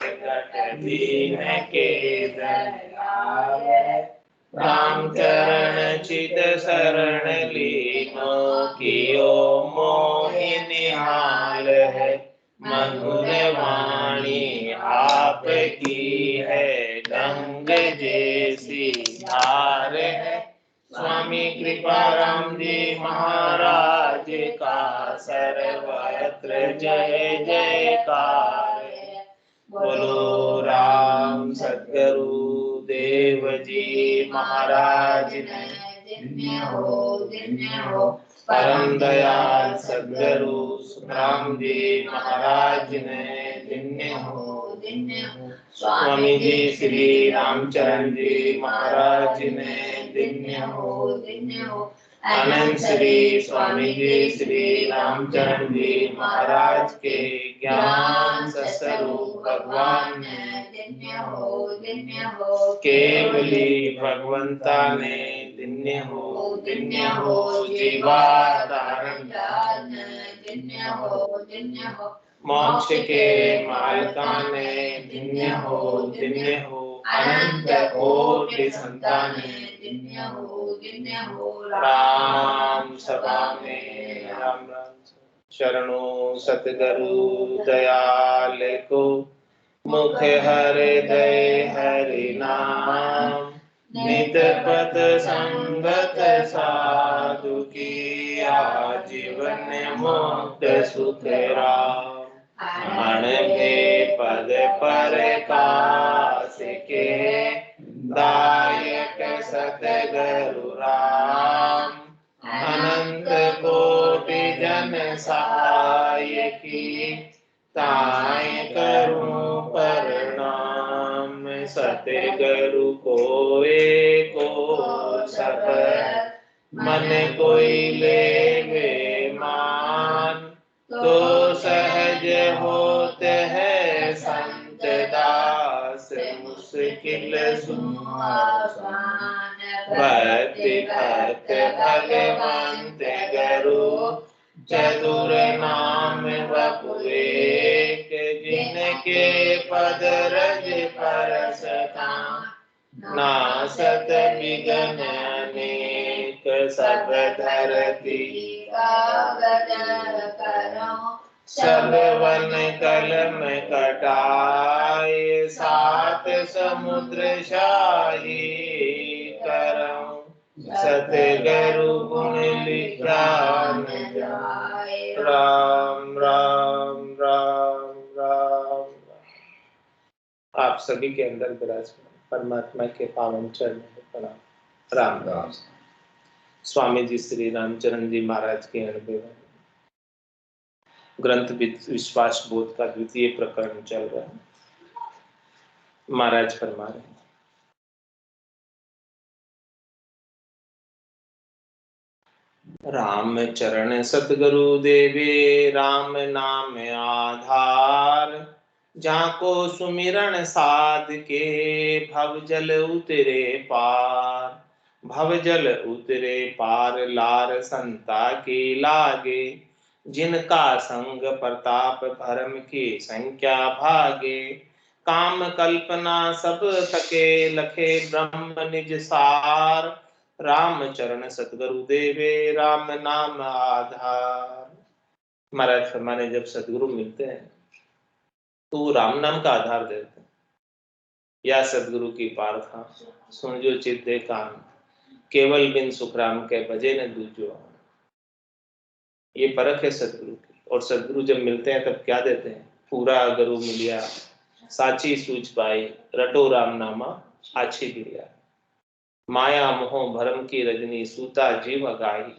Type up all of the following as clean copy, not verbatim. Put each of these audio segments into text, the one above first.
प्रकट दीन के दयाल, राम चरण चित शरण लीनो, कियो मोहि निहाल है। मधुर वाणी आपकी है, गंग जैसी धार है। स्वामी कृपा राम जी महाराज का, सर्वत्र जय जयकार है। बोलो राम सद्गुरु देव जी महाराज ने, धन्य हो परम दयाल सद्गुरु राम जी महाराज ने, धन्य हो स्वामी जी श्री रामचरण जी महाराज ने, धन्य हो आनंद श्री स्वामी जी श्री रामचरण जी महाराज के ज्ञान स्वरूप भगवान ने, धन्य हो केवली भगवंता ने, धन्य हो जीवा धारण ने, धन्य हो मोक्ष के मालका ने, धन्य हो अनंत कोटि संताने, धन्य हो राम सभा में राम राम शरणों सतगुरु दयाल को, मुख हृदय हरि नाम, नित पथ संगत साधु की, आजीवन मुक्त सुख राम। अणभे पद पर कास के, दायक सतगुरु राम। अनंत कोटि जन सहाय की, ताय करूं प्रणाम। सतगुरु को एको सब, मन कोई लेवे मान। तो सहज होते हैं संत दास, मुश्किल सुआसान। भक्ति भक्त भगवंत गुरु, चतुर नाम वपु एक। जिनके पद रज परसता, नासत विघ्न अनेक। सब धरती कागज करो, सब वन कलम कटाए। सात समुद्र शाही करऊं, सतगुरु गुण लिखा न जाए। राम राम राम राम। आप सभी के अंदर विराजमान परमात्मा के पावन चरणों में प्रणाम। राम राम। स्वामी जी श्री रामचरण जी महाराज के 90वें ग्रंथ विश्वास बोध का द्वितीय प्रकरण चल रहा है। महाराज फरमा रहे हैं, राम चरण सतगुरु देवे, राम नाम आधार। जाको सुमिरन साध के, भव जल उतरे पार। भव जल उतरे पार, लार संता की लागे। जिनका संग प्रताप, भरम की संख्या भागे। काम कल्पना सब थके, लखे ब्रह्म निज सार। राम चरण सतगुरु देवे, राम नाम आधार। महाराज फरमाने, जब सतगुरु मिलते हैं तो वो राम नाम का आधार देते हैं। या सतगुरु की पारखा, सुन जो चित दे कान। केवल बिन सुख राम के भजे न दूजो। ये परख है सतगुरु की। और सतगुरु जब मिलते हैं तब क्या देते हैं? पूरा गुरु मिलिया, साची सूझ पाई। रटो राम नामा आछी गिरिया। माया मोह भरम की रजनी, सूता जीव गाई।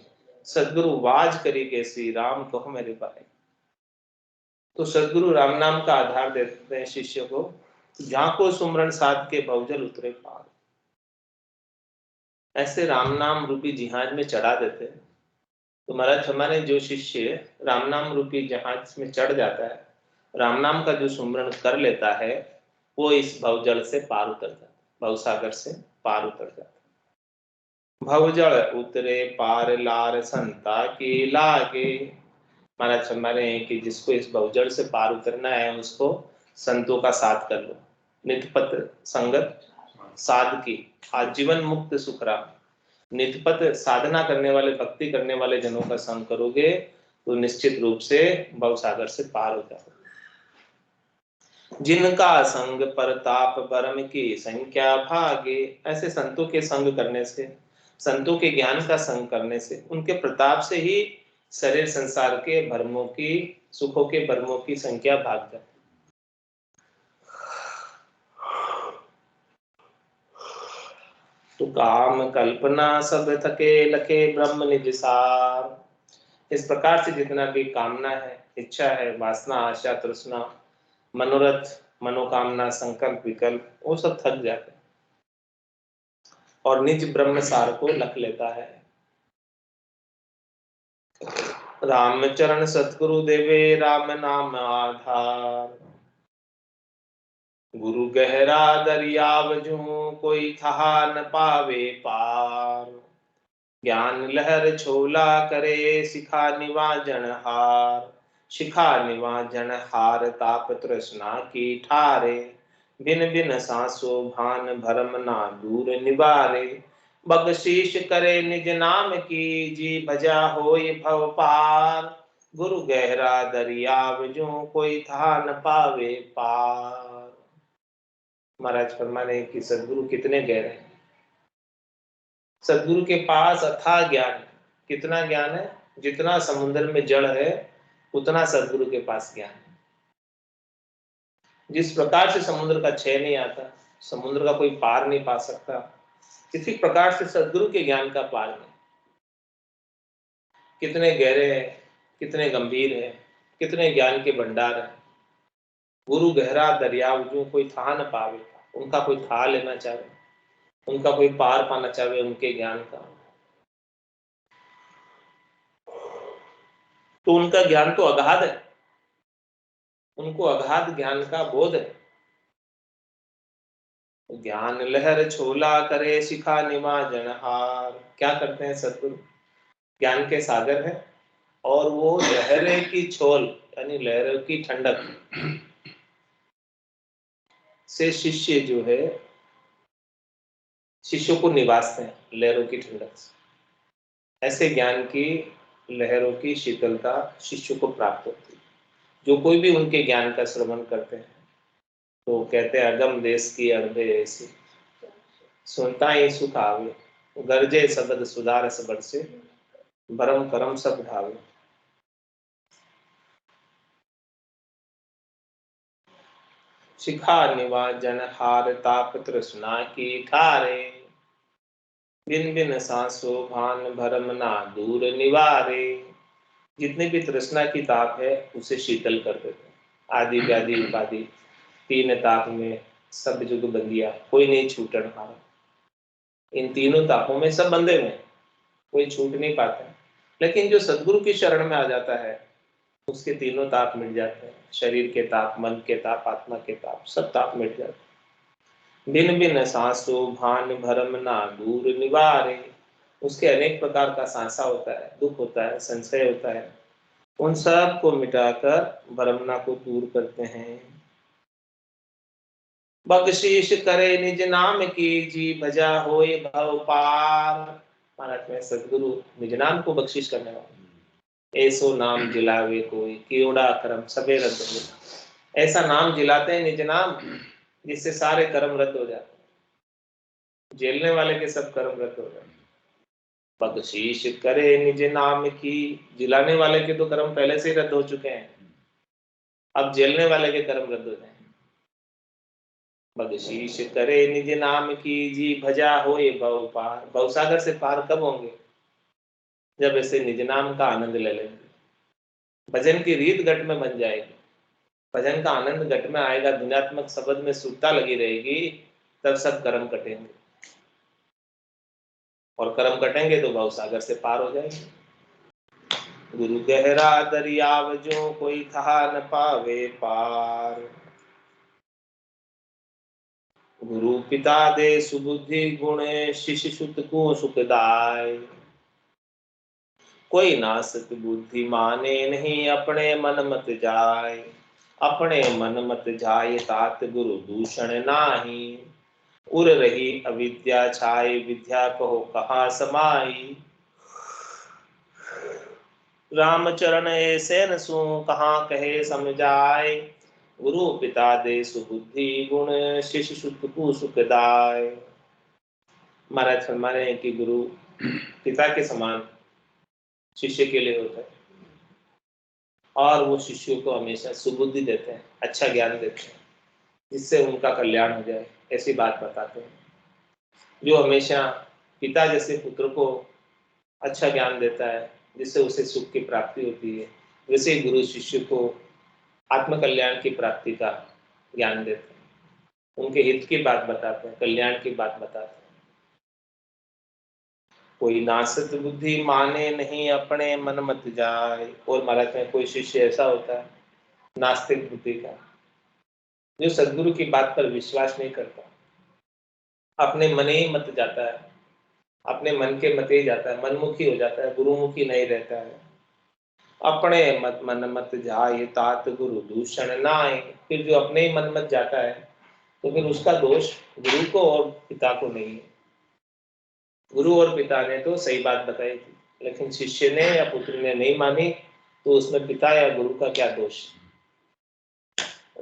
सतगुरु वाज करी के श्री राम कहो मेरे भाई। तो सतगुरु राम नाम का आधार देते हैं शिष्य को। जहां को सुमरन साध के भवजल उतरे पार। ऐसे राम नाम रूपी जहाज में चढ़ा देते हैं। तो महाराज हमारे जो शिष्य राम नाम रूपी जहाज में चढ़ जाता है, राम नाम का जो सुमरन कर लेता है, वो इस भवजल से पार उतर जाता है, भवसागर से पार उतर जाता है। भवजल उतरे पार, लार संता की लागे। महाराज हमारे हैं कि जिसको इस भवजल से पार उतरना है, उसको संतों का साथ कर लो। नितपत संगत साध की आजीवन मुक्त सुखराम। नितपत साधना करने वाले, भक्ति करने वाले जनों का संग करोगे तो निश्चित रूप से भवसागर से पार हो जाओगे। जिनका संग परताप बरम की संख्या भागे, ऐसे संतों के संग करने से, संतों के ज्ञान का संग करने से, उनके प्रताप से ही शरीर संसार के भरमों की, सुखों के भरमों की संख्या भाग जाती। तो काम कल्पना सब थके लखे ब्रह्म निज सार। इस प्रकार से जितना भी कामना है, इच्छा है, वासना, आशा, तृष्णा, मनोरथ, मनोकामना, संकल्प, विकल्प, वो सब थक जाते हैं और निज ब्रह्म सार को लख लेता है। रामचरण सतगुरु देवे राम नाम आधार। गुरु गहरा दरियाव जू कोई था न पावे पार। ज्ञान लहर छोला करे शिखा निवाजन हार। शिखा निवाजन हार ताप तृष्णा की ठारे। बिन बिन सांसो भान भरम ना दूर निवारे। बख्शीश करे निज नाम की जी भजा होय भव पार। गुरु गहरा दरियाव जो कोई था न पावे पार। महाराज फरमाने कि सदगुरु कितने गहरे हैं। सदगुरु के पास अथाह ज्ञान है। कितना ज्ञान है? जितना समुद्र में जल है उतना सदगुरु के पास ज्ञान है। जिस प्रकार से समुद्र का क्षय नहीं आता, समुद्र का कोई पार नहीं पा सकता, इसी प्रकार से सदगुरु के ज्ञान का पार नहीं। कितने गहरे हैं, कितने गंभीर हैं, कितने ज्ञान के भंडार हैं। गुरु गहरा दरियाव जो कोई था न पावे, उनका कोई था लेना चाहे, उनका कोई पार पाना चाहे उनके ज्ञान का, तो उनका ज्ञान तो अगाध है, उनको अगाध ज्ञान का बोध है। ज्ञान लहर छोला करे शिखा निवाजन हार। क्या करते हैं सदगुरु? ज्ञान के सागर है और वो लहरे की छोल यानी लहरों की ठंडक से शिष्य जो है, शिष्यों को निवासते हैं लहरों की ठंडक से। ऐसे ज्ञान की लहरों की शीतलता शिष्यों को प्राप्त होती है। जो कोई भी उनके ज्ञान का श्रवण करते हैं तो कहते हैं अगम देश की अर्धे ऐसी, सुनता ही सुख आवे, गरजे शब्द सुधार सबद से, भरम करम सब ढावे। शिखा निवाजन हार ताप तृष्णा की ठारे। बिन बिन सांसो भान भरम ना दूर निवारे। जितनी भी तृष्णा की ताप है उसे शीतल कर देते हैं। आदि व्याधि उपाधि तीन ताप में सब जुग बंदिया, कोई नहीं छूटन हारा। इन तीनों तापों में सब बंधे हुए, कोई छूट नहीं पाता। लेकिन जो सदगुरु की शरण में आ जाता है उसके तीनों ताप मिट जाते हैं। शरीर के ताप, मन के ताप, आत्मा के ताप, सब ताप मिट जाते हैं। बिन बिन सांसो भान भरम ना दूर निवारे। उसके अनेक प्रकार का सांसा होता है, दुख होता है, संशय होता है, उन सब को मिटाकर भरमना को दूर करते हैं। बख्शीश करे निज नाम की जी भजा होए भव पार। महाराज में सदगुरु निज नाम को बख्शिश करने वाले। ऐसो नाम जिलावे कोई कियोड़ा कर्म सबे रद्द हो। ऐसा नाम जिलाते हैं निज नाम जिससे सारे कर्म रद्द हो जाते हैं। झेलने वाले के सब कर्म रद्द हो जाते हैं। बख्शीश करे निज नाम की, जिलाने वाले के तो कर्म पहले से ही रद्द हो चुके हैं, अब झेलने वाले के कर्म रद्द हो जाएंगे। बख्शीश करे निज नाम की जी भजा होए भव पार। भवसागर से पार कब होंगे? जब ऐसे निज नाम का आनंद ले लेंगे, भजन की रीत घट में बन जाएगी, भजन का आनंद घट में आएगा, धुनात्मक शब्द में सुरता लगी रहेगी, तब सब कर्म कटेंगे और कर्म कटेंगे तो भवसागर से पार हो जाएंगे। गुरु गहरा दरियाव जो कोई था न पावे पार। गुरु पिता दे सुबुद्धि गुण, शिष्य सुत को सुखदाय। कोई नासक बुद्धि माने नहीं अपने मन मत जाय। अपने मन मत जाय तात गुरु दूषण नाही। उर रही अविद्या छाई विद्या कहो कहाँ समाई। रामचरण ऐसे न सू कहाँ कहे समझाए। गुरु पिता दे सुबुद्धि गुण शिष्य सुख को सुखदाय। महाराज फरमाने हैं कि गुरु पिता के समान शिष्य के लिए होता है और वो शिष्यों को हमेशा सुबुद्धि देते हैं, अच्छा ज्ञान देते हैं जिससे उनका कल्याण हो जाए, ऐसी बात बताते हैं। जो हमेशा पिता जैसे पुत्र को अच्छा ज्ञान देता है जिससे उसे सुख की प्राप्ति होती है, वैसे ही गुरु शिष्य को आत्म कल्याण की प्राप्ति का ज्ञान देते हैं, उनके हित की बात बताते हैं, कल्याण की बात बताते हैं। कोई नासत बुद्धि माने नहीं अपने मन मत जाए। और महाराज में कोई शिष्य ऐसा होता है नास्तिक बुद्धि का, जो सदगुरु की बात पर विश्वास नहीं करता, अपने मन ही मत जाता है, अपने मन के मत ही जाता है, मनमुखी हो जाता है, गुरुमुखी नहीं रहता है। अपने मत मन मत जाए तात गुरु दूषण नाय। फिर जो अपने ही मन मत जाता है तो फिर उसका दोष गुरु को और पिता को नहीं है। गुरु और पिता ने तो सही बात बताई थी, लेकिन शिष्य ने या पुत्र ने नहीं मानी, तो उसमें पिता या गुरु का क्या दोष।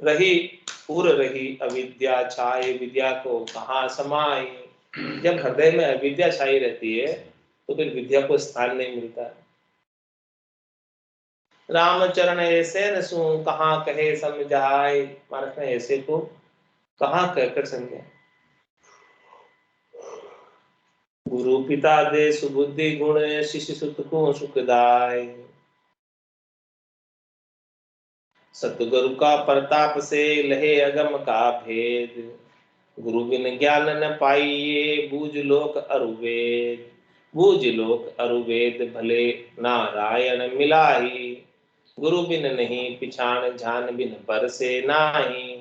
रही उर रही अविद्या छाए विद्या को कहाँ समाई। जब हृदय में अविद्या छाई रहती है तो फिर विद्या को स्थान नहीं मिलता। रामचरण ऐसे न सू कहाँ कहे समझाए। महाराज ने ऐसे को कहाँ कहकर समझे। गुरु पिता दे सुबुद्धि गुण शिष्य सुत को सुखदाय। सतगुरु का प्रताप से लहे अगम का भेद। गुरु बिन ज्ञान न पाइये बूझ लोक अरुवेद। बूझ लोक अरुवेद भले नारायण मिलाही। गुरु बिन नहीं पिछाण झान बिन पर से नाही।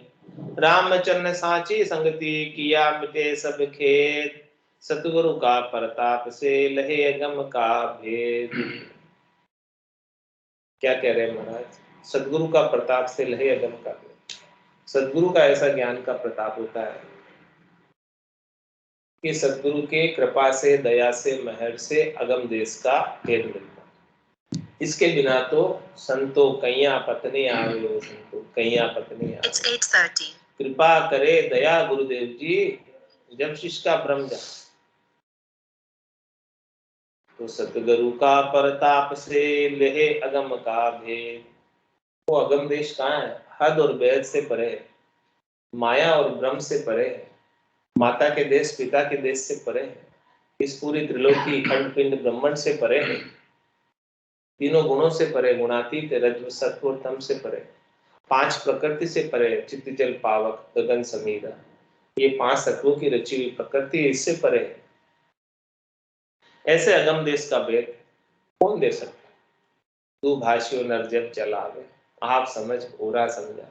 रामचरण साची संगति किया मिटे सब खेद। सतगुरु का प्रताप से लहे अगम का भेद। क्या कह रहे हैं महाराज। सदगुरु का प्रताप से लहे अगम का भेद। सदगुरु का ऐसा ज्ञान का प्रताप होता है कि सदगुरु के कृपा से दया से महर से अगम देश का भेद मिलता है। इसके बिना तो संतो कैया पत्नी आवे हो संतो कैया पत्नी आवे। कृपा करे दया गुरुदेव जी जब शिष्य का भ्रम जाए। तो सतगुरु का प्रताप से लहे अगम का भेद। वो अगम देश कहाँ है। हद और भेद से परे है, माया और ब्रह्म से परे है, माता के देश पिता के देश से परे है, इस पूरी त्रिलोकी खंड पिंड ब्रह्मांड से परे है, तीनों गुणों से परे, गुणातीत रज्जु सत्व और तम से परे, पांच प्रकृति से परे, चित्त जल पावक गगन समीरा, ये पांच तत्वों की रची हुई प्रकृति इससे परे है। ऐसे अगम देश का भेद कौन दे सकता। तू भाष्यो नरजब चलावे आप समझ पूरा समझा।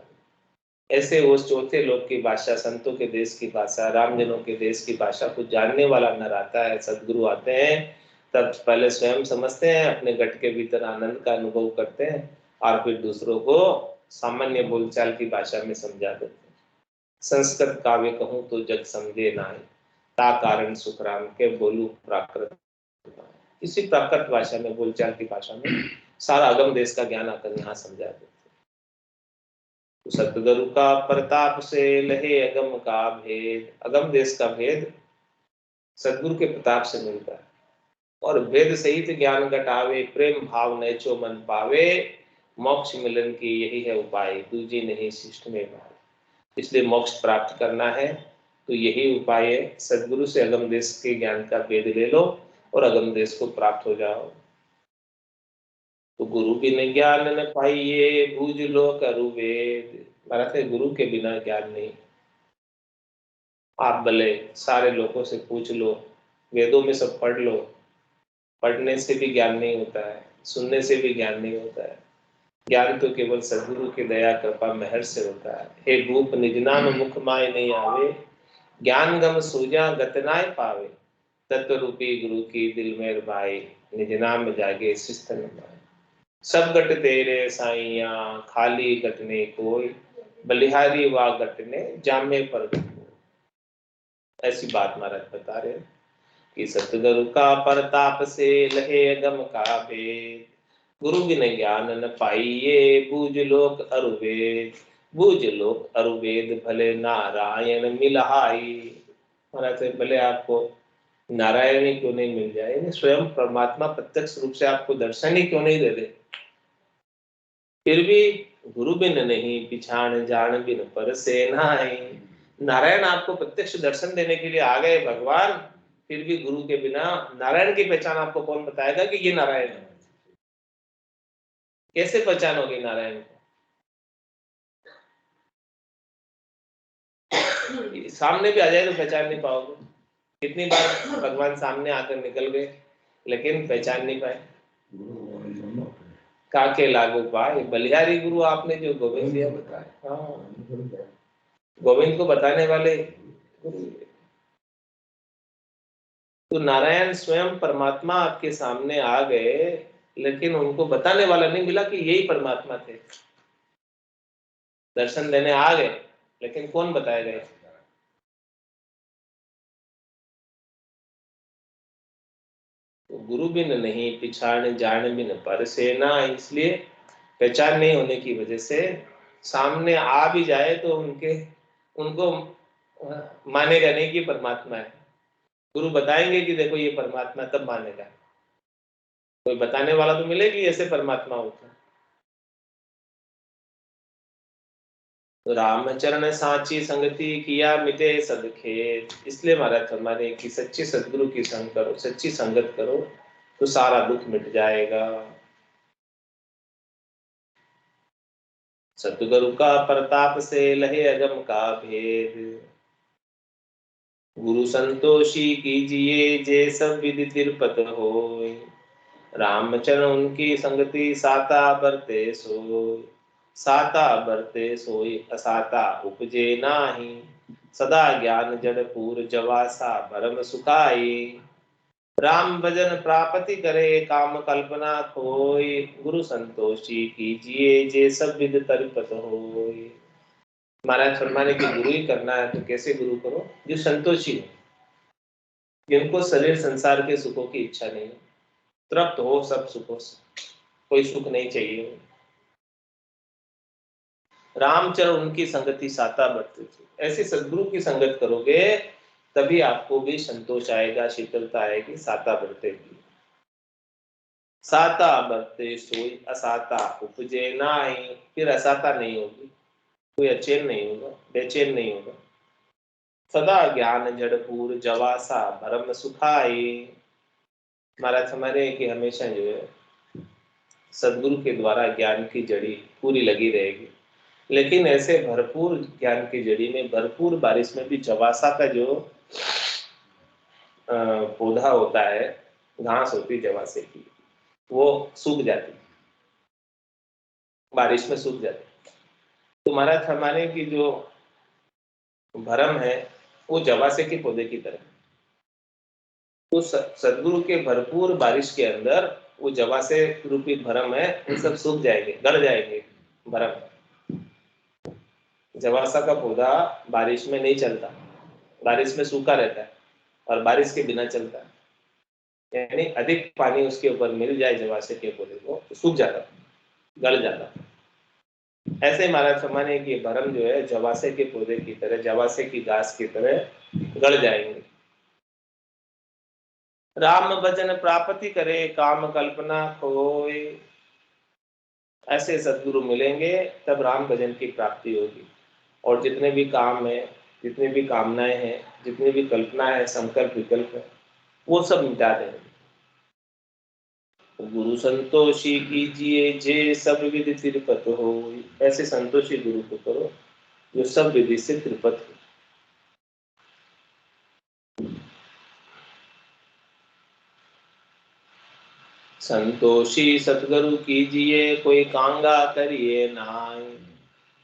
ऐसे वो चौथे लोक की भाषा, संतों के देश की भाषा, रामजनों के देश की भाषा को जानने वाला नर आता है, सदगुरु आते हैं, तब पहले स्वयं समझते हैं, अपने घट के भीतर आनंद का अनुभव करते हैं और फिर दूसरों को सामान्य बोलचाल की भाषा में समझा देते हैं। संस्कृत काव्य कहूं तो जग समझे नाय ता कारण सुखराम के बोलू प्राकृत। इसी प्राकृत भाषा में, बोलचाल की भाषा में सारा अगम देश का ज्ञान आकर यहाँ समझा देते हैं। सतगुरु का प्रताप से लहे अगम का भेद। अगम देश का भेद सदगुरु के प्रताप से मिलता है। और भेद सहित ज्ञान घटावे प्रेम भाव नैचो मन पावे। मोक्ष मिलन की यही है उपाय दूजी नहीं शिष्ट में भाव। इसलिए मोक्ष प्राप्त करना है तो यही उपाय है, सदगुरु से अगम देश के ज्ञान का भेद ले लो और अगम देश को प्राप्त हो जाओ। तो गुरु बिन ज्ञान न पाइये बूझ लो करु वेद। महाराज है गुरु के बिना ज्ञान नहीं। आप भले सारे लोगों से पूछ लो, वेदों में सब पढ़ लो, पढ़ने से भी ज्ञान नहीं होता है, सुनने से भी ज्ञान नहीं होता है। ज्ञान तो केवल सदगुरु की दया कृपा मेहर से होता है। हे भूप निज नाम मुख माय नहीं आवे। ज्ञान गम सूजा गतनाय पावे। तत्व रूपी गुरु की दिल में भाई निज नाम जागे शिस्त न पाए। सब गट तेरे साइया खाली गटने कोई, बलिहारी वा गटने जामे पर गट। ऐसी बात महाराज बता रहे हैं कि सतगुरु का प्रताप से लहे अगम का भेद, गुरु बिन ज्ञान न पाइये बूझ लोक अरुवेद, बूझ लोक अरुवेद भले नारायण मिलहाई। महाराज से भले आपको नारायण ही क्यों नहीं मिल जाए, स्वयं परमात्मा प्रत्यक्ष रूप से आपको दर्शन ही क्यों नहीं दे दे, फिर भी गुरु बिन नहीं पिछाण जान बिन पर से नाई। नारायण आपको प्रत्यक्ष दर्शन देने के लिए आ गए भगवान, फिर भी गुरु के बिना नारायण की पहचान आपको कौन बताएगा कि ये नारायण है? कैसे पहचानोगे नारायण को? सामने भी आ जाए तो पहचान नहीं पाओगे। कितनी बार भगवान सामने आकर निकल गए लेकिन पहचान नहीं पाए। काके लागू पाए बलिहारी गुरु, आपने जो गोविंद दिया बताया। हाँ, गोविंद को बताने वाले गुरु। तो नारायण स्वयं परमात्मा आपके सामने आ गए, लेकिन उनको बताने वाला नहीं मिला कि यही परमात्मा थे। दर्शन देने आ गए लेकिन कौन बताया गया? तो गुरु बिन नहीं पिछाड़ जान बिन पर सेना, इसलिए पहचान नहीं होने की वजह से सामने आ भी जाए तो उनको मानेगा नहीं कि परमात्मा है। गुरु बताएंगे कि देखो ये परमात्मा, तब मानेगा। कोई बताने वाला तो मिलेगी ऐसे परमात्मा होता। तो रामचरण साची संगति किया मिटे सद खेद, इसलिए महाराज हमारे की सच्ची सदगुरु की संग करो, सच्ची संगत करो तो सारा दुख मिट जाएगा। सतगुरु का प्रताप से लहे अगम का भेद, गुरु संतोषी कीजिए जे सब विधि तिरपत होय, रामचरण उनकी संगति साता बरते सोय, साता बरते सोई असाता उपजे नाही, सदा ज्ञान जड़ पूर जवासा भरम सुखाई, राम भजन प्रापति करे काम कल्पना खोई, गुरु संतोषी कीजिए जे सब विध तरिपत होय। महाराज फरमाने की गुरु ही करना है तो कैसे गुरु करो? जो संतोषी हो, जिनको शरीर संसार के सुखों की इच्छा नहीं है, तृप्त हो सब सुखों से, कोई सुख नहीं चाहिए। रामचरण उनकी संगति साता बढ़ते थे। ऐसे सदगुरु की संगत करोगे तभी आपको भी संतोष आएगा, शीतलता आएगी, साता बढ़तेगी। साता बढ़ते सोई असाता उपजे नाई, फिर असाता नहीं होगी, कोई अचेन नहीं होगा, बेचैन नहीं होगा। सदा ज्ञान जड़पूर जवासा भरम सुखाई, महाराज हमारे कि हमेशा जो है सदगुरु के द्वारा ज्ञान की जड़ी पूरी लगी रहेगी। लेकिन ऐसे भरपूर ज्ञान की जड़ी में भरपूर बारिश में भी जवासा का जो पौधा होता है, घास होती जवासे की, वो सूख जाती, बारिश में सूख जाती। तो महाराज हमारे की जो भरम है वो जवासे के पौधे की तरह। तो सदगुरु के भरपूर बारिश के अंदर वो जवासे रूपी भरम है, वो सब सूख जाएंगे, गल जाएंगे। भरम जवासा का पौधा बारिश में नहीं चलता, बारिश में सूखा रहता है और बारिश के बिना चलता है। यानी अधिक पानी उसके ऊपर मिल जाए जवासे के पौधे को तो सूख जाता, गल जाता। ऐसे ही महाराज फरमाने की भरम जो है जवासे के पौधे की तरह, जवासे की घास की तरह गल जाएंगे। राम भजन प्राप्ति करे काम कल्पना खोए, ऐसे सदगुरु मिलेंगे तब राम भजन की प्राप्ति होगी। और जितने भी काम है, जितनी भी कामनाएं हैं, जितनी भी कल्पना है, संकल्प विकल्प है, वो सब मिटा देंगे। गुरु संतोषी कीजिए जे सब विधि तिरपत हो, ऐसे संतोषी गुरु को करो जो सब विधि से तिरपत हो। संतोषी सतगुरु कीजिए कोई कांगा करिए नाय,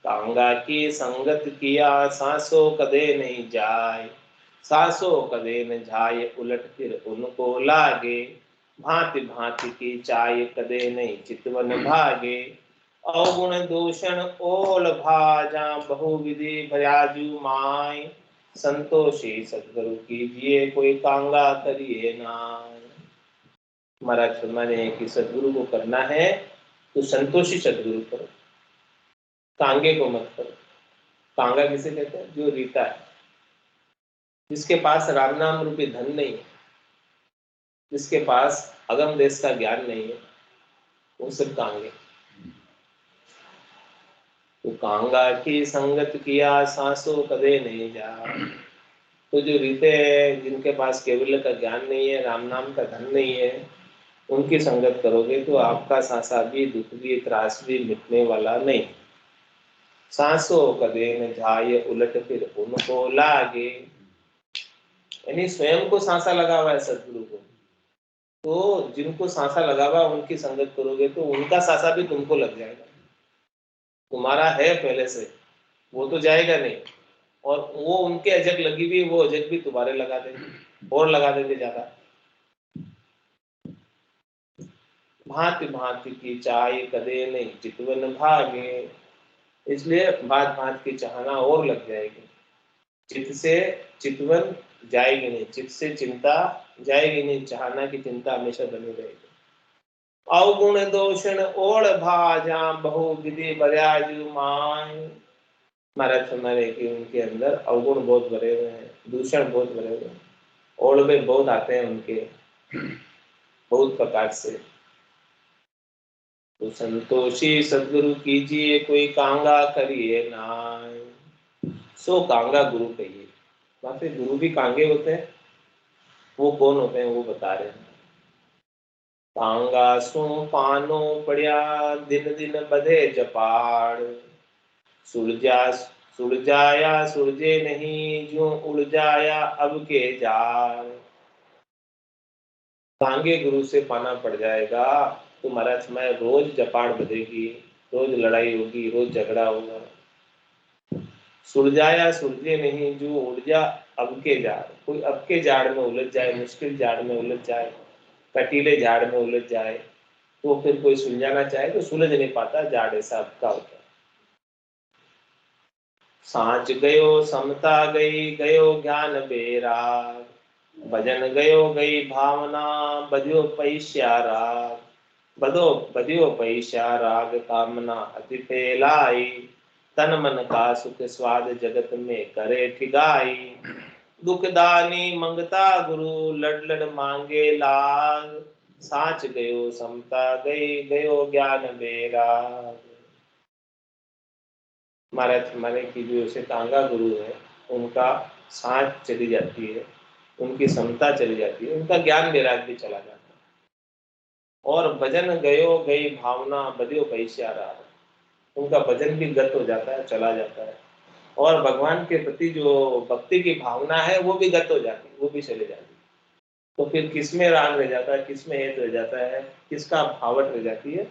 कांगा की संगत किया सांसों कदे नहीं जाए, सांसों कदे न जाए उलट फिर उनको लागे, भांति भांति की चाय कदे नहीं चितवन भागे, अवगुण दूषण ओल भाजा बहुविधि भयाजू माय, संतोषी सदगुरु कीजिए कोई कांगा करिए नाय। हमारा फरमान है कि सदगुरु को करना है तो संतोषी सदगुरु करो, कांगे को मत करो। कांगा किसे कहते हैं? जो रीता है, जिसके पास राम नाम रूपी धन नहीं है, जिसके पास अगम देश का ज्ञान नहीं है, वो सब कांगे। तो कांगा की संगत किया सांसों कदे नहीं जा। तो जो रीते हैं, जिनके पास केवल का ज्ञान नहीं है, राम नाम का धन नहीं है, उनकी संगत करोगे तो आपका सांसा भी, दुख भी, त्रास भी मिटने वाला नहीं। सांसों कदे न जाए उलट फिर उनको लागे, यानी स्वयं को सांसा लगा हुआ है सदगुरु को, तो जिनको सांसा लगा हुआ उनकी संगत करोगे तो उनका सांसा भी तुमको लग जाएगा। तुम्हारा है पहले से, वो तो जाएगा नहीं, और वो उनके अजक लगी भी, वो अजक भी तुम्हारे लगा देंगे और लगा देंगे ज्यादा। भांति भांति की चाय कदे नहीं चितवन भागे, इसलिए भांत भांत की चाहना और लग जाएगी। चित्त से चितवन जाएगी नहीं, चित्त से चिंता जाएगी नहीं, चाहना की चिंता हमेशा बनी रहेगी। अवगुण दोषण ओढ़ भाजा बहु विधि बर्याजु माय, महाराज हमारे कि उनके अंदर अवगुण बहुत भरे हुए हैं, दूषण बहुत भरे हुए हैं, ओढ़ में बहुत आते हैं उनके, बहुत प्रकार से। तो संतोषी सदगुरु कीजिए कोई कांगा करिए नाय, सो कांगा गुरु कहिए। वहां पे गुरु भी कांगे होते हैं, वो कौन होते हैं वो बता रहे हैं। कांगा सो पानो पड़िया दिन दिन बधे जपाड़, सुलझा सुलझाया सुलझे नहीं जो उड़ जाया अब के जाल। कांगे गुरु से पाना पड़ जाएगा तो महाराज मैं रोज जपाड़ बधेगी, रोज लड़ाई होगी, रोज झगड़ा होगा। सुलझाया सुलझे नहीं जो उड़ जा अब के जाड़, कोई अब के जाड़ में उलझ जाए, मुश्किल जाड़ में उलझ जाए, कटीले झाड़ में उलझ जाए, तो फिर कोई सुलझाना चाहे तो सुलझ नहीं पाता, जाड़ ऐसा अबका होता है। सांच गयो समता गई गयो ज्ञान बेरा, भजन गयो गई भावना बजो पैश्या राग, बदो बदियो पैश्या राग कामना अति फैलाई, तन मन का सुख स्वाद जगत में करे ठिगाई, दुखदानी मंगता गुरु लड़ लड़ मांगे लाग, साच गयो समता गई गयो ज्ञान बेरा। महाराज हमारे की जो से कांगा गुरु है, उनका साथ चली जाती है, उनकी समता चली जाती है, उनका ज्ञान वैराग भी चला जाता है। और भजन गयो गई भावना बदियो पैश्या रहा, उनका भजन भी गत हो जाता है, चला जाता है। और भगवान के प्रति जो भक्ति की भावना है वो भी गत हो जाती है, वो भी चले जाती है। तो फिर किसमें राग रह जाता है, किसमें हेत रह जाता है, किसका भावट रह जाती है?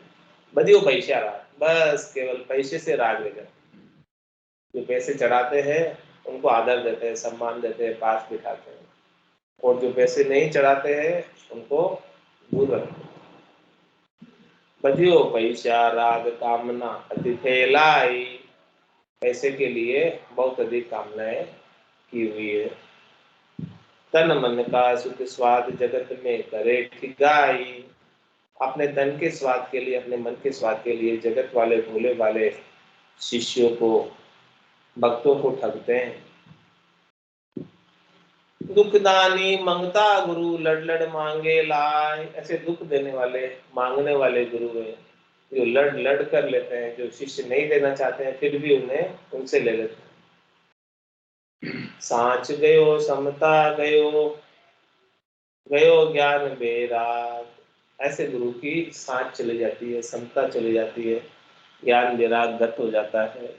बदियो पैसा राग, बस केवल पैसे से राग रह जाता है। जो पैसे चढ़ाते हैं उनको आदर देते हैं, सम्मान देते हैं, पास बिठाते हैं, और जो पैसे नहीं चढ़ाते हैं उनको दूर रखते हैं। बदियो पैसा राग कामना अति फैलाई, पैसे के लिए बहुत अधिक कामनाएं की हुई है। तन मन का सुख स्वाद जगत में करे ठिगाई, अपने तन के स्वाद के लिए, अपने मन के स्वाद के लिए जगत वाले भोले वाले शिष्यों को, भक्तों को ठगते हैं। दुखदानी मंगता गुरु लड़ लड़ मांगे लाए, ऐसे दुख देने वाले, मांगने वाले गुरु हैं जो लड़ लड़ कर लेते हैं, जो शिष्य नहीं देना चाहते हैं फिर भी उन्हें उनसे ले लेते हैं। सांच गयो समता गयो गयो ज्ञान बेराग, ऐसे गुरु की सांच चली जाती है, समता चली जाती है, ज्ञान बेराग गत हो जाता है।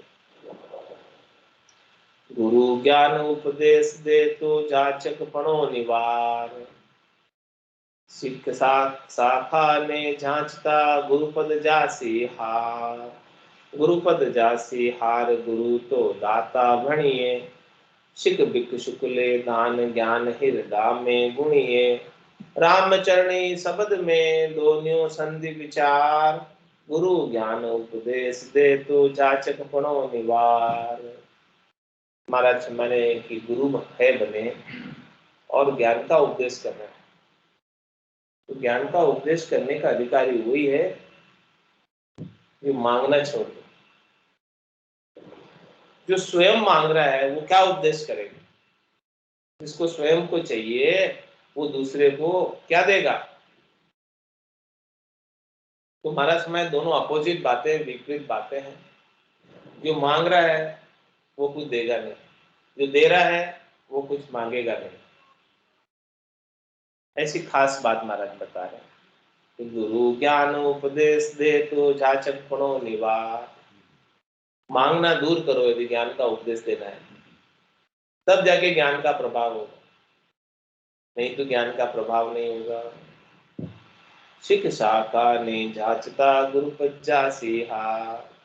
गुरु ज्ञान उपदेश दे तो जाचक पणो निवार, सिख शाखा ने जांचता गुरुपद जासी हार, गुरुपद जासी हार गुरु तो दाता भणिए, शिख बिक शुक्ले दान ज्ञान हृदय में गुणिए, रामचरणी शब्द में दोनियो संधि विचार, गुरु ज्ञान उपदेश दे तो जाचक पणो निवार। महाराज माने कि गुरु है बने और ज्ञान का उपदेश कर रहे हैं, तो ज्ञान का उपदेश करने का अधिकारी वही है जो मांगना छोड़ दे। जो स्वयं मांग रहा है वो क्या उपदेश करेगा? जिसको स्वयं को चाहिए वो दूसरे को क्या देगा? तो महाराज समय दोनों अपोजिट बातें, विपरीत बातें हैं। जो मांग रहा है वो कुछ देगा नहीं, जो दे रहा है वो कुछ मांगेगा नहीं। ऐसी खास बात महाराज बता रहे हैं कि गुरु ज्ञान उपदेश दे तो जाचक पणो निवार। मांगना दूर करो, यदि ज्ञान का उपदेश देना है तब जाके ज्ञान का प्रभाव होगा, नहीं तो ज्ञान का प्रभाव नहीं होगा। शिख शाखा ने जाचता गुरु पज्जासीहा।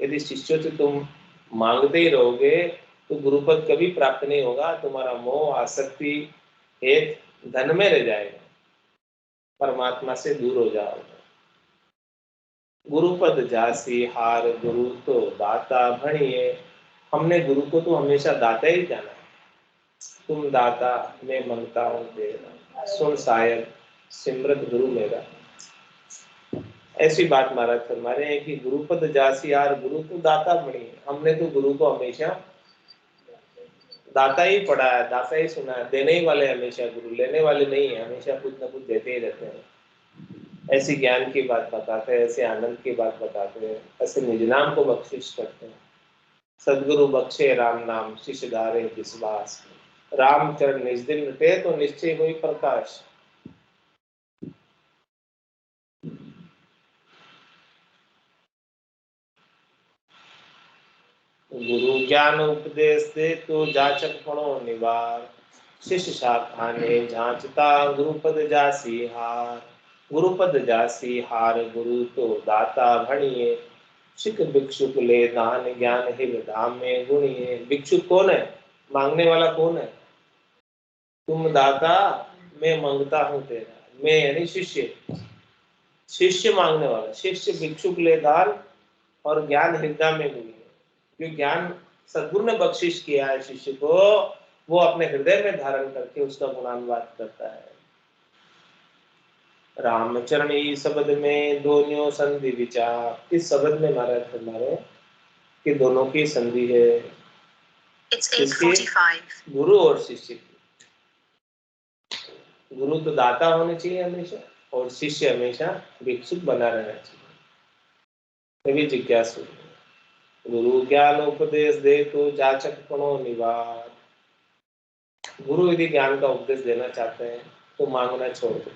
यदि शिष्यों से तुम मांगते ही रहोगे तो गुरुपद कभी प्राप्त नहीं होगा। तुम्हारा मोह आसक्ति एक धन में रह जाएगा, परमात्मा से दूर हो जाओगे। गुरुपद जासी हार गुरु तो दाता भणिए। हमने गुरु को तो हमेशा दाता ही जाना है। तुम दाता मैं मंगता हूँ तेरा, सुन शायद सिमरत गुरु मेरा। ऐसी बात महाराज फरमा रहे हैं कि गुरुपद जासी यार, गुरु तो दाता बनी है। हमने तो गुरु को हमेशा दाता ही पढ़ा है, दाता ही सुना है। देने ही वाले हमेशा गुरु, लेने वाले नहीं है। हमेशा कुछ ना कुछ देते ही रहते हैं। ऐसी ज्ञान की बात बताते हैं, ऐसे आनंद की बात बताते हैं, ऐसे निज नाम को बख्शिश करते हैं। सदगुरु बख्शे राम नाम, शिष्य धारे विश्वास। राम चरण निज दिन रटे तो निश्चय हुई प्रकाश। गुरु ज्ञान उपदेश दे तो जाचक पणो निवार। शिष्य शाखा ने जांचता गुरुपद जासी हार। गुरुपद जासी हार गुरु तो दाता भणिए। शिख भिक्षुक ले दान ज्ञान हिव धाम में गुणिए। भिक्षुक कौन है? मांगने वाला कौन है? तुम दाता मैं मांगता हूँ तेरा। मैं यानी शिष्य, शिष्य मांगने वाला। शिष्य भिक्षुक ले दान और ज्ञान हृदय में गुणिए। जो ज्ञान सद्गुरु ने बख्शिश किया है शिष्य को, वो अपने हृदय में धारण करके उसका गुणानुवाद करता है। रामचरणी शब्द में दोनों संधि विचार। इस शब्द में महाराज फरमा रहे कि दोनों की संधि है, किसकी? गुरु और शिष्य की। गुरु तो दाता होने चाहिए हमेशा, और शिष्य हमेशा भिक्षुक बना रहना चाहिए। तभी जिज्ञासु। गुरु ज्ञान उपदेश दे तो जाचक पणो निवार। गुरु यदि ज्ञान का उपदेश देना चाहते हैं तो मांगना छोड़ दो।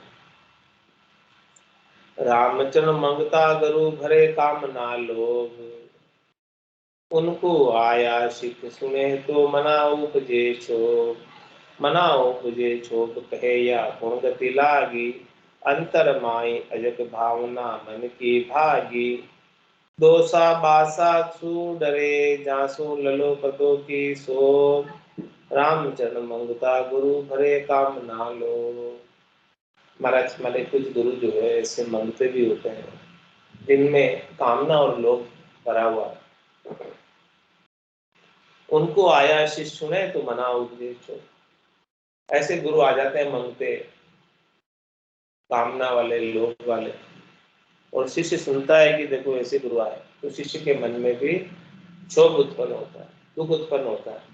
रामचरण मंगता गुरु भरे काम ना लोग। उनको आया शिख सुने तो मना उपजे छोक। मना उपजे छोक कहे या गुण गति लागी। अंतर माई अजग भावना मन की भागी। दोसा बासा सु डरे जासु ललो पतो की सो। रामचरण मंगता गुरु भरे काम ना लो। महाराज माने कुछ गुरु जो है ऐसे मंगते भी होते हैं जिनमें कामना और लोभ भरा हुआ है। उनको आया शिष्य सुने तो मना उपदेश हो। ऐसे गुरु आ जाते हैं मंगते, कामना वाले, लोभ वाले, और शिष्य सुनता है कि देखो ऐसे गुरु आए, तो शिष्य के मन में भी क्षोभ उत्पन्न होता है, दुख उत्पन्न होता है।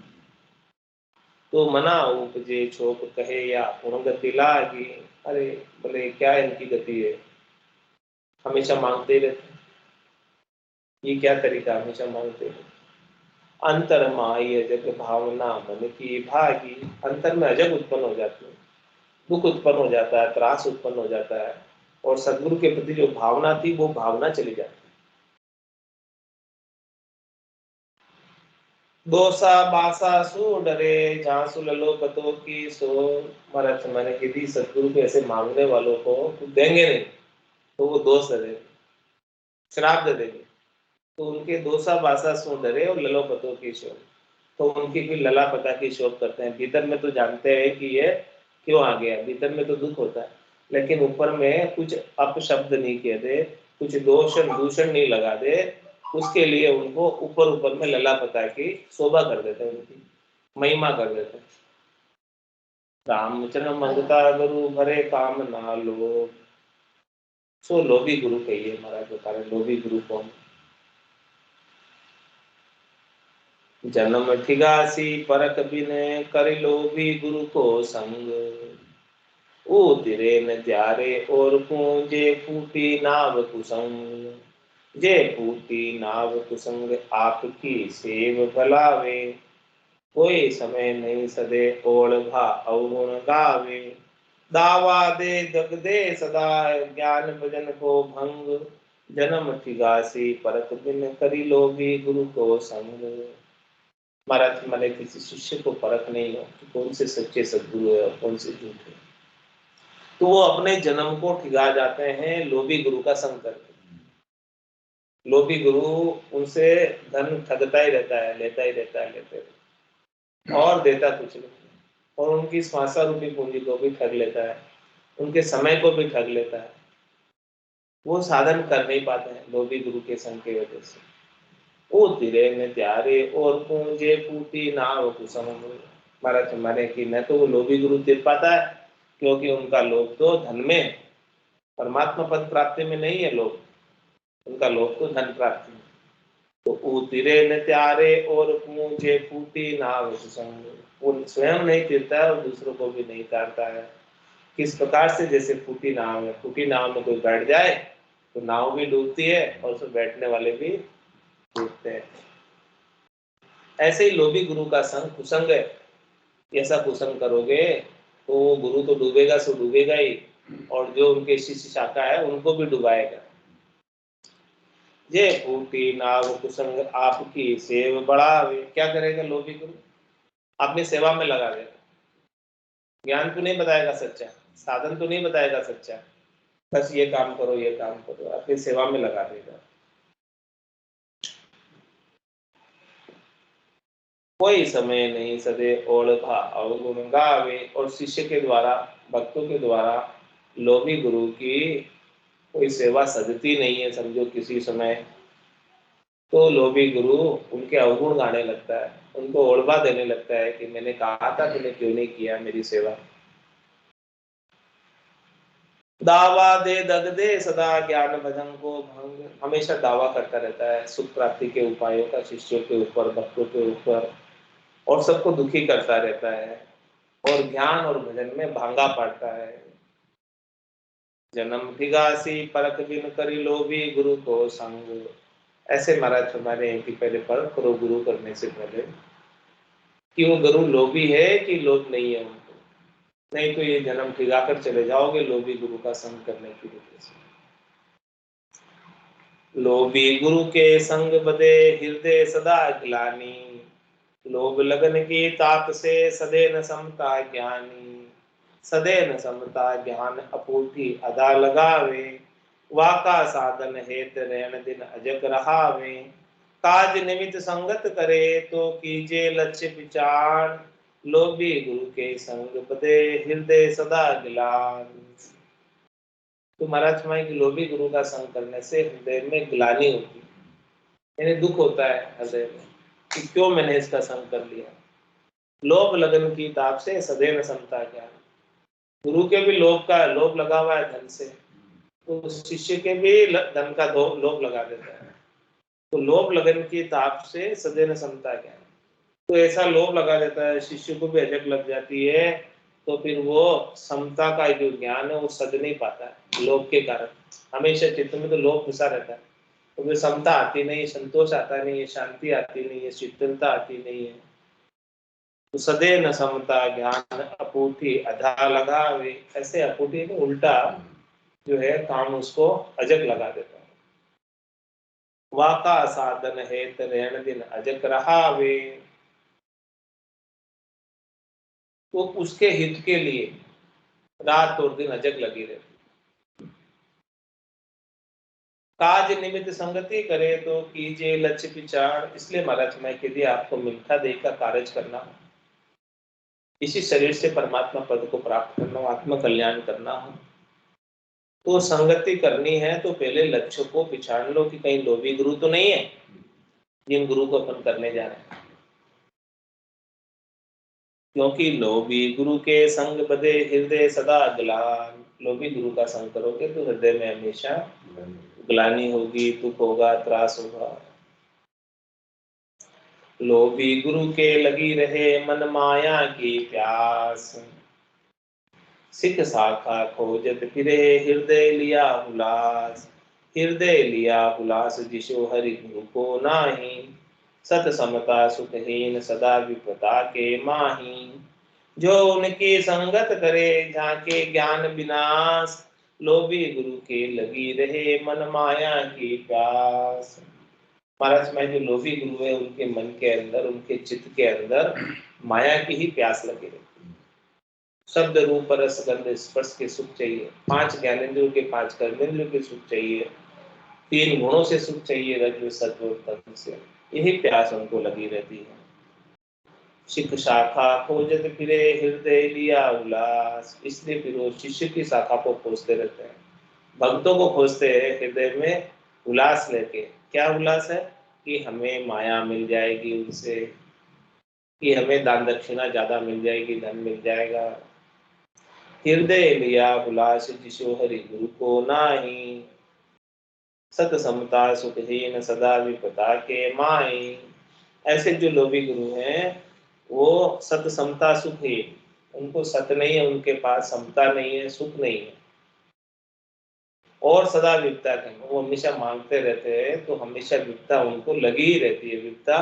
तो मना उपजे छोक कहे या गुण गति लागी। अरे बोले क्या इनकी गति है, हमेशा मांगते ही रहते, ये क्या तरीका, हमेशा मांगते रहते। अंतर माई अजग भावना मन की भागी। अंतर में अजग उत्पन्न हो जाती है, दुख उत्पन्न हो जाता है, त्रास उत्पन्न हो जाता है, और सदगुरु के प्रति जो भावना थी वो भावना चली जाती है। दोसा बासा सु डरे झांसु ललो पतो की सो। महाराज मैंने यदि सदगुरु के ऐसे मांगने वालों को देंगे नहीं तो वो दोष दे देंगे, श्राप दे देंगे। तो उनके दोसा बासा सु डरे और ललो पतो की शोक, तो उनकी फिर लला पता की शोक करते हैं। भीतर में तो जानते हैं कि ये क्यों आ गया, भीतर में तो दुख होता है, लेकिन ऊपर में कुछ अपशब्द नहीं कह दे, कुछ दोषण दूषण नहीं लगा दे, उसके लिए उनको ऊपर ऊपर में लला पता की शोभा कर देते हैं, उनकी महिमा कर देते हैं। रामचरण मंगता गुरु भरे काम ना लो, सो लोभी गुरु कहिए महाराज बता रहे, लोभी गुरु कौन? जन्म ठिगासी परख बिन कर लोभी गुरु को संग, ओ तिरे न जारे और पूंजे फूटी नाव कुसंग, जे फूटी नाव कुसंग आपकी सेव भलावे, कोई समय नहीं सदे ओढ़ भा अवगुण गावे, दावा दे जग दे सदा ज्ञान भजन को भंग, जन्म ठिगासी परख बिन करी लोभी गुरु को संग। महाराज मैंने किसी शिष्य को परख नहीं हो कि कौन से सच्चे सदगुरु है और कौन से झूठे, तो वो अपने जन्म को ठिगा जाते हैं लोभी गुरु का संग करके। लोभी गुरु उनसे धन ठगता ही रहता है, लेता ही रहता है, लेते रहता है, और देता कुछ नहीं, और उनकी श्वासा रूपी पूंजी को भी ठग लेता है, उनके समय को भी ठग लेता है। वो साधन कर नहीं पाते हैं लोभी गुरु के संग की वजह से। ओ तिरे में त्यारे और पूंजे फूटी नाव कुसम, महाराज माने कि न तो वो लोभी गुरु तिर पाता है, क्योंकि उनका लोभ तो धन में, परमात्मा पद प्राप्ति में नहीं है लोभ, उनका लोभ तो धन प्राप्ति में। तो उतिरे न त्यारे और पूंजे फूटी नाव कुसम, वो स्वयं नहीं तिरता है और दूसरों को भी नहीं तारता है। किस प्रकार से? जैसे फूटी नाव है, फूटी नाव में कोई बैठ जाए तो नाव भी डूबती है और उसमें बैठने वाले भी डूबते हैं। ऐसे ही लोभी गुरु का संग कुसंग है। ऐसा कुसंग करोगे तो वो गुरु तो डूबेगा सो डूबेगा ही, और जो उनके शिष्य शाखा है उनको भी डुबाएगा। ये फूटी नाव कुसंग आपकी सेव बढ़ावे, क्या करेगा लोभी गुरु? अपनी सेवा में लगा देगा। ज्ञान तो नहीं बताएगा सच्चा, साधन तो नहीं बताएगा सच्चा, बस ये काम करो ये काम करो, अपनी सेवा में लगा देगा। कोई समय नहीं सदे ओढ़ भा अवगुण गावे, और शिष्य के द्वारा, भक्तों के द्वारा लोभी गुरु की कोई सेवा सदती नहीं है, समझो किसी समय, तो लोभी गुरु उनके अवगुण गाने लगता है, उनको ओढ़बा देने लगता है कि मैंने कहा था तुमने क्यों नहीं किया मेरी सेवा। दावा दे दग दे सदा ज्ञान भजन को भंग, हमेशा दावा करता रहता है सुख प्राप्ति के उपायों का शिष्यों के ऊपर, भक्तों के ऊपर, और सबको दुखी करता रहता है, और ज्ञान और भजन में भांगा पड़ता है। जन्म ठिगासी परख बिन करी लोभी गुरु को संग, ऐसे महाराज फरमाने हैं कि पहले परख करो गुरु करने से पहले कि वो गुरु लोभी है कि लोभ नहीं है उनको, नहीं तो ये जन्म ठिगा कर चले जाओगे लोभी गुरु का संग करने की वजह से। लोभी गुरु के संग बदे हृदय सदा ग्लानि, लोभ लगन की ताप से सदे न समता ज्ञानी, सदे न समता ज्ञान अपूठी अदा लगावे, वाका साधन हेत रहन दिन अजक रहावे, काज निमित संगत करे तो कीजे लक्ष्य विचार, लोभी गुरु के संग बदे हृदय सदा गिलान। तो महाराज फरमाए कि लोभी गुरु का संग करने से हृदय में ग्लानि होती है, यानी दुख होता है हृदय में कि क्यों मैंने इसका संग कर लिया। लोभ लगन की ताप से सदैव समता ज्ञान, गुरु के भी लोभ लगा हुआ है धन से, तो शिष्य के भी धन का लोभ लगा देता है, तो लोभ लगन की ताप से सदैव समता ज्ञान, तो ऐसा लोभ लगा देता है, शिष्य को भी अजक लग जाती है, तो फिर वो समता का जो ज्ञान है वो सद नहीं पाता है लोभ के कारण। हमेशा चित्त में तो लोभ घुसा रहता है, तो फिर समता आती नहीं, संतोष आता नहीं है, शांति आती नहीं है, शीतलता आती नहीं है। तो सदे न समता ज्ञान अपूठी अधा लगावे, ऐसे अपूठी में उल्टा जो है काम उसको अजक लगा देता है। वाका साधन हेत रहन दिन अजक रहावे, तो उसके हित के लिए रात और दिन अजक लगी रहती। काज निमित्त संगति करे तो कीजिए लक्ष्य विचार, इसलिए महाराज मैं यदि आपको मिलता देकर कार्य करना हो, इसी शरीर से परमात्मा पद को प्राप्त करना हो, आत्म कल्याण करना हो, तो संगति करनी है तो पहले लक्ष्य को पहचान लो कि कहीं लोभी गुरु तो नहीं है जिन गुरु को अपन करने जा रहे हैं। क्योंकि लोभी गुरु के संग बदे हृदय सदा ग्लान। लोभी गुरु का संग करोगे तो हृदय में हमेशा ग्लानि होगी, दुख होगा, त्रास होगा। लोभी गुरु के लगी रहे मन माया की प्यास। सिख शाखा खोजत फिरे हृदय लिया हुलास। हृदय लिया हुलास जिसो हरि गुरु को नाही। सत समता सुखहीन सदा विपदा के माही। जो उनकी संगत करे झाके ज्ञान विनाश। लोभी गुरु के लगी रहे मन माया की प्यास। महाराज में जो लोभी गुरु है उनके मन के अंदर, उनके चित्त के अंदर माया की ही प्यास लगी रहती है। शब्द रूप रस गंध स्पर्श के सुख चाहिए, 5 ज्ञानेंद्रियों के 5 कर्मेंद्रियों के सुख चाहिए, 3 गुणों से सुख चाहिए, रज सत्व और तम से। यही प्यास उनको लगी रहती है। सिख शाखा खोजत फिरे हृदय लिया उल्लास। इसलिए फिर वो शिष्य की शाखा को खोजते रहते हैं, भक्तों को खोजते हैं हृदय में उल्लास लेके। क्या उल्लास है? कि हमें माया मिल जाएगी उनसे, कि हमें दान दक्षिणा ज्यादा मिल जाएगी, धन मिल जाएगा। हृदय लिया उल्लास जिसो हरि गुरु को नाही। सत समता सुखहीन सदा विपदा के माई। ऐसे जो लोभी गुरु हैं वो सत समता सुख ही, उनको सत नहीं है, उनके पास समता नहीं है, सुख नहीं है, और सदा विपदा के, वो हमेशा मांगते रहते हैं तो हमेशा विपदा उनको लगी ही रहती है। विपदा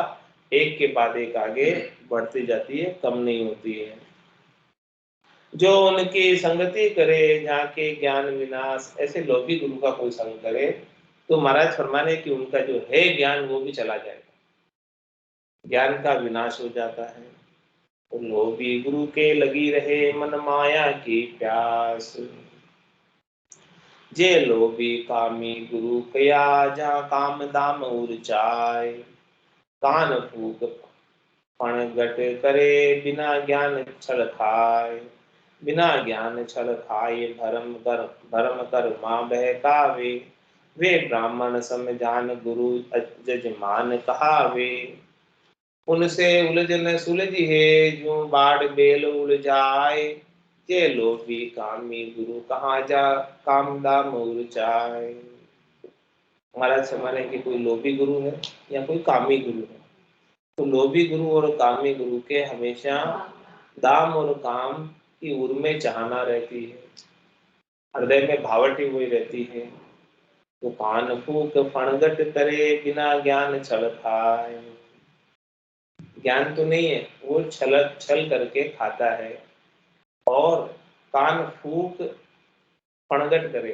एक के बाद एक आगे बढ़ती जाती है, कम नहीं होती है। जो उनकी संगति करे जाके ज्ञान विनाश। ऐसे लोभी गुरु का कोई संग करे तो महाराज फरमाने कि उनका जो है ज्ञान वो भी चला जाएगा, ज्ञान का विनाश हो जाता है। तो लोभी गुरु के लगी रहे मन माया की प्यास। जे लोभी कामी गुरु कया जा काम दाम उर्चाय। कान फूक फण गट करे बिना ज्ञान छल खाए। बिना ज्ञान छल खाए भरम कर माँ बहकावे। वे ब्राह्मण समझान गुरु जजमान कहावे। उनसे उलझन सुलझी है जो बाढ़ बेल उलझाए। जे लोभी कामी गुरु कहाँ जा काम दाम उर्चाए। महाराज समाने कि कोई लोभी गुरु है या कोई कामी गुरु है, तो लोभी गुरु और कामी गुरु के हमेशा दाम और काम की उर में चाहना रहती है, हृदय में भावटी हुई रहती है। तो कान फूक फणगट करे बिना ज्ञान छल खाए। ज्ञान तो नहीं है, वो छल करके खाता है। और कान फूक फणगट करे,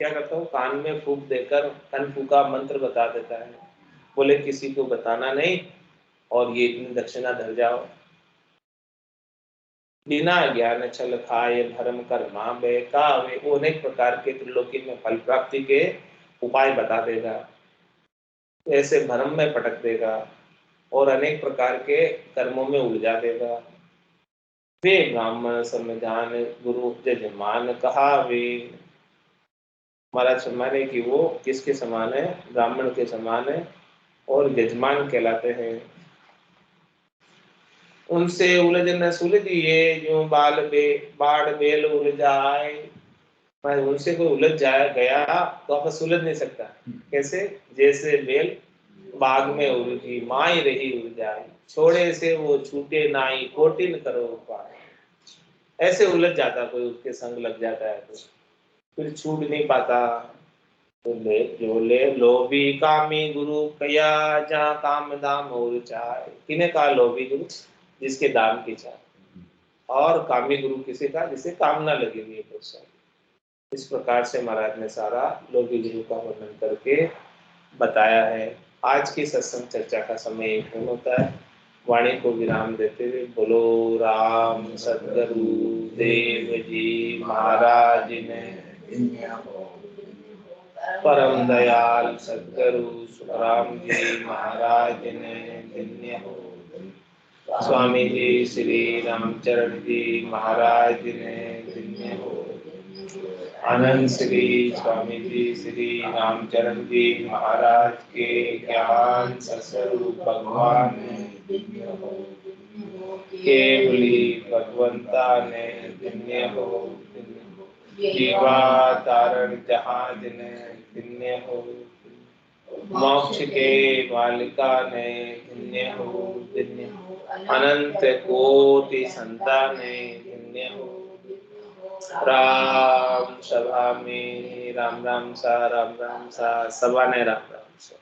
क्या करता हूँ, कान में फूक देकर कान फूका मंत्र बता देता है, बोले किसी को बताना नहीं और ये इतनी दक्षिणा धर जाओ। बिना ज्ञान छल खाए भरम कर माँ बहकावे। वो अनेक प्रकार के त्रिलोकी में फल प्राप्ति के उपाय बता देगा, ऐसे भरम में पटक देगा और अनेक प्रकार के कर्मों में उलझा देगा। वे ब्राह्मण समझान गुरु जजमान कहावे। महाराज सम्माने कि वो किसके समान है? ब्राह्मण के समान है और यजमान कहलाते हैं। उनसे उलझन सुलझिए जो बाढ़ बेल उलझाए। मैं उनसे कोई उलझ जाए गया तो आपस उलझ नहीं सकता। कैसे? जैसे बेल बाग में उलझी माई रही उलझाई। छोड़े से वो छूटे नाई कोटिन करो पाए। ऐसे उलझ जाता कोई, उसके संग लग जाता है तो फिर छूट नहीं पाता। तो ले जो ले लोभी कामी गुरु कया जहाँ काम दाम और चाहे। किन्हें कहा लोभी गुरु? जिसके दाम की चाह। और कामी गुरु किसे कहा? जिसे कामना लगी हुई है बहुत सारी। इस प्रकार से महाराज ने सारा लोभी गुरु का वर्णन करके बताया है। आज की सत्संग चर्चा का समय एक पूर्ण होता है। वाणी को विराम देते हुए बोलो राम सद्गुरु देव जी महाराज ने, परम दयाल सद्गुरु सुखराम जी महाराज ने धन्य हो। स्वामी जी श्री रामचरण जी महाराज ने धन्य हो। आनंद श्री स्वामी जी श्री रामचरण जी महाराज के ज्ञान सस्वरूप भगवान केवली भगवंता ने धन्य हो जीवा तारण जहाज ने धन्य हो मोक्ष के बालिका ने धन्य हो अनंत कोटि संताने धन्य हो राम सभा में राम राम सा सभा ने राम राम सा